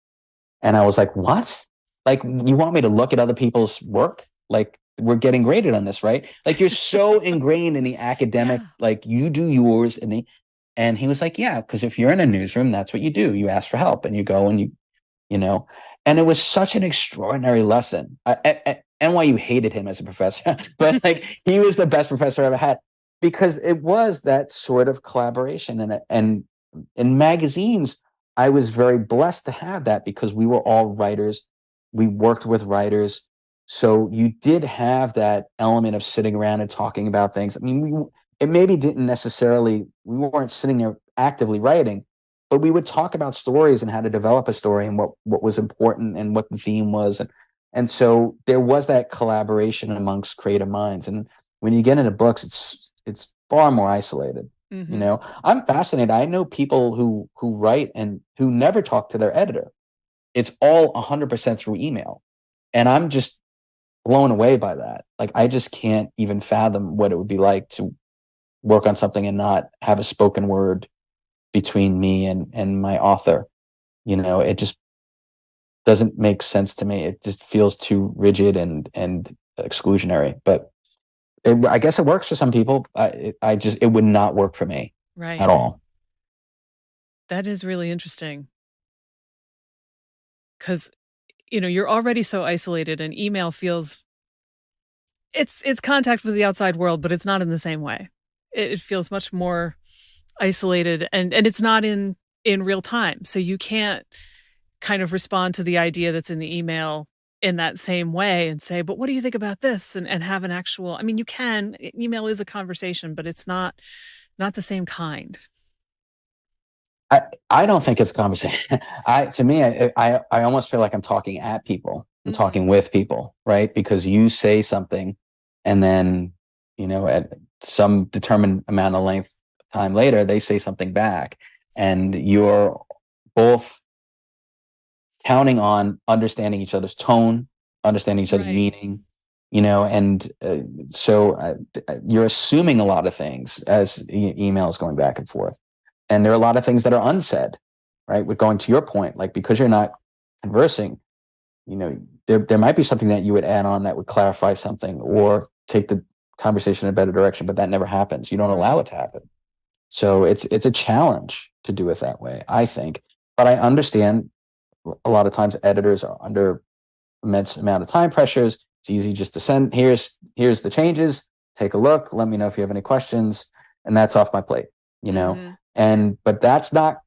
And I was like, what? Like, you want me to look at other people's work? Like, we're getting graded on this, right? Like, you're so ingrained in the academic, Yeah. like, you do yours. And he was like, yeah, because if you're in a newsroom, that's what you do. You ask for help and you go and you know, and it was such an extraordinary lesson. NYU hated him as a professor, but like, he was the best professor I ever had, because it was that sort of collaboration. And in magazines, I was very blessed to have that because we were all writers. We worked with writers. So you did have that element of sitting around and talking about things. I mean, it maybe didn't necessarily, we weren't sitting there actively writing, but we would talk about stories and how to develop a story and what was important and what the theme was. And so there was that collaboration amongst creative minds. And when you get into books, it's far more isolated. Hmm. I'm fascinated. I know people who write and who never talk to their editor. It's all 100% through email. And I'm just blown away by that. Like, I just can't even fathom what it would be like to work on something and not have a spoken word between me and my author. It just doesn't make sense to me. It just feels too rigid and exclusionary. But I guess it works for some people. It would not work for me Right. at all. That is really interesting because, you're already so isolated, and email feels, it's contact with the outside world, but it's not in the same way. It feels much more isolated, and it's not in real time. So you can't kind of respond to the idea that's in the email in that same way and say, but what do you think about this? And have an actual, I mean, you can, email is a conversation, but it's not the same kind. I, I don't think it's a conversation. To me, I almost feel like I'm talking at people. I'm Mm-hmm. talking with people, right? Because you say something, and then, at some determined amount of length time later, they say something back, and you're both counting on understanding each other's tone, understanding each other's Right. meaning, and so you're assuming a lot of things as emails going back and forth. And there are a lot of things that are unsaid, right? With going to your point, like, because you're not conversing, there might be something that you would add on that would clarify something or take the conversation in a better direction, but that never happens. You don't allow Right. it to happen. So it's a challenge to do it that way, I think. But I understand a lot of times editors are under immense amount of time pressures. It's easy just to send, here's the changes, take a look, let me know if you have any questions, and that's off my plate, Mm-hmm. And but that's not,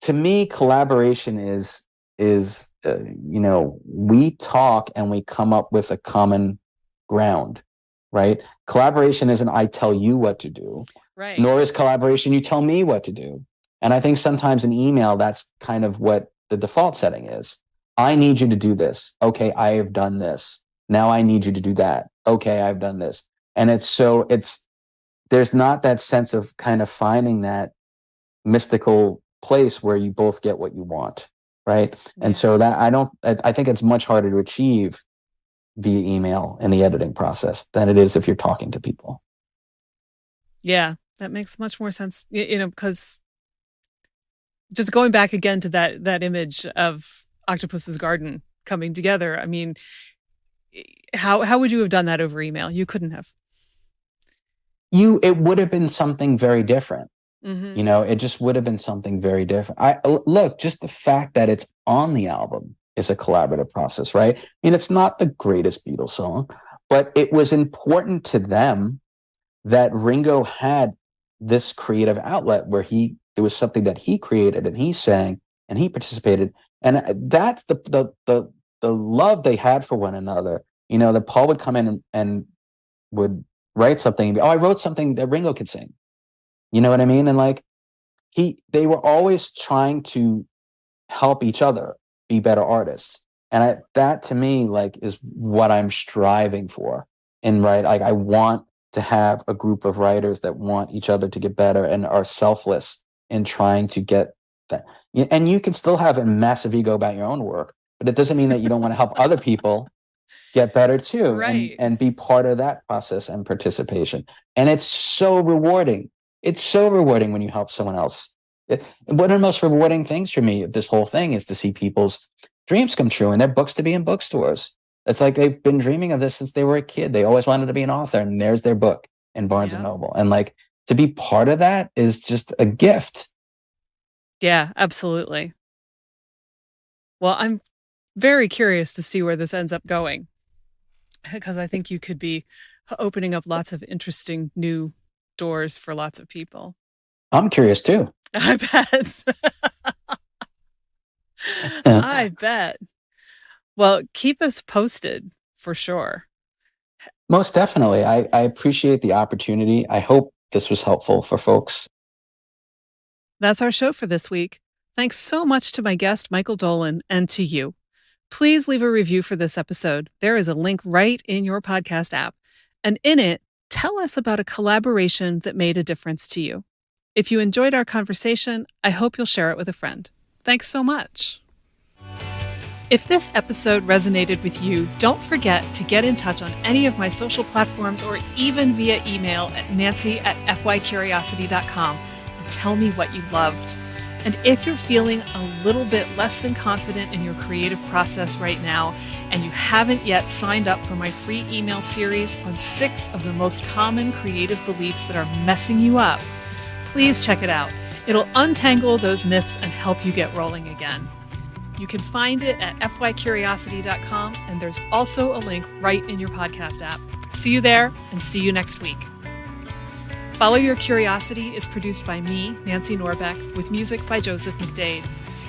to me, collaboration is we talk and we come up with a common ground, right? Collaboration isn't I tell you what to do, Right. nor is collaboration you tell me what to do. And I think sometimes in email, that's kind of what the default setting is. I need you to do this. Okay, I have done this. Now I need you to do that. Okay, I've done this. And it's there's not that sense of kind of finding that mystical place where you both get what you want, right? And Yeah. so that I think it's much harder to achieve via email in the editing process than it is if you're talking to people. Yeah, that makes much more sense, because just going back again to that image of Octopus's garden coming together. I mean, how would you have done that over email? You couldn't have. It would have been something very different. Mm-hmm. It just would have been something very different. Look, just the fact that it's on the album is a collaborative process, right? I mean, it's not the greatest Beatles song, but it was important to them that Ringo had this creative outlet where there was something that he created and he sang and he participated. And that's the love they had for one another. That Paul would come in and would write something and be, oh, I wrote something that Ringo could sing. You know what I mean? And like they were always trying to help each other be better artists. And that to me, like, is what I'm striving for. And right, like I want to have a group of writers that want each other to get better and are selfless in trying to get that. And you can still have a massive ego about your own work, but it doesn't mean that you don't want to help other people get better too, and Right. and be part of that process and participation. And it's so rewarding. It's so rewarding when you help someone else. One of the most rewarding things for me of this whole thing is to see people's dreams come true and their books to be in bookstores. It's like they've been dreaming of this since they were a kid. They always wanted to be an author, and there's their book in Barnes and Yeah. Noble. And like, to be part of that is just a gift. Yeah, absolutely. Well, I'm very curious to see where this ends up going, because I think you could be opening up lots of interesting new doors for lots of people. I'm curious too. I bet. I bet. Well, keep us posted for sure. Most definitely. I appreciate the opportunity. I hope this was helpful for folks. That's our show for this week. Thanks so much to my guest, Michael Dolan, and to you. Please leave a review for this episode. There is a link right in your podcast app. And in it, tell us about a collaboration that made a difference to you. If you enjoyed our conversation, I hope you'll share it with a friend. Thanks so much. If this episode resonated with you, don't forget to get in touch on any of my social platforms or even via email at nancy@fycuriosity.com and tell me what you loved. And if you're feeling a little bit less than confident in your creative process right now, and you haven't yet signed up for my free email series on 6 of the most common creative beliefs that are messing you up, please check it out. It'll untangle those myths and help you get rolling again. You can find it at fycuriosity.com, and there's also a link right in your podcast app. See you there, and see you next week. Follow Your Curiosity is produced by me, Nancy Norbeck, with music by Joseph McDade.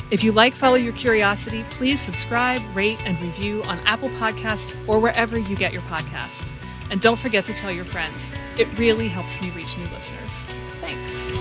If you like Follow Your Curiosity, please subscribe, rate, and review on Apple Podcasts or wherever you get your podcasts. And don't forget to tell your friends. It really helps me reach new listeners. Thanks.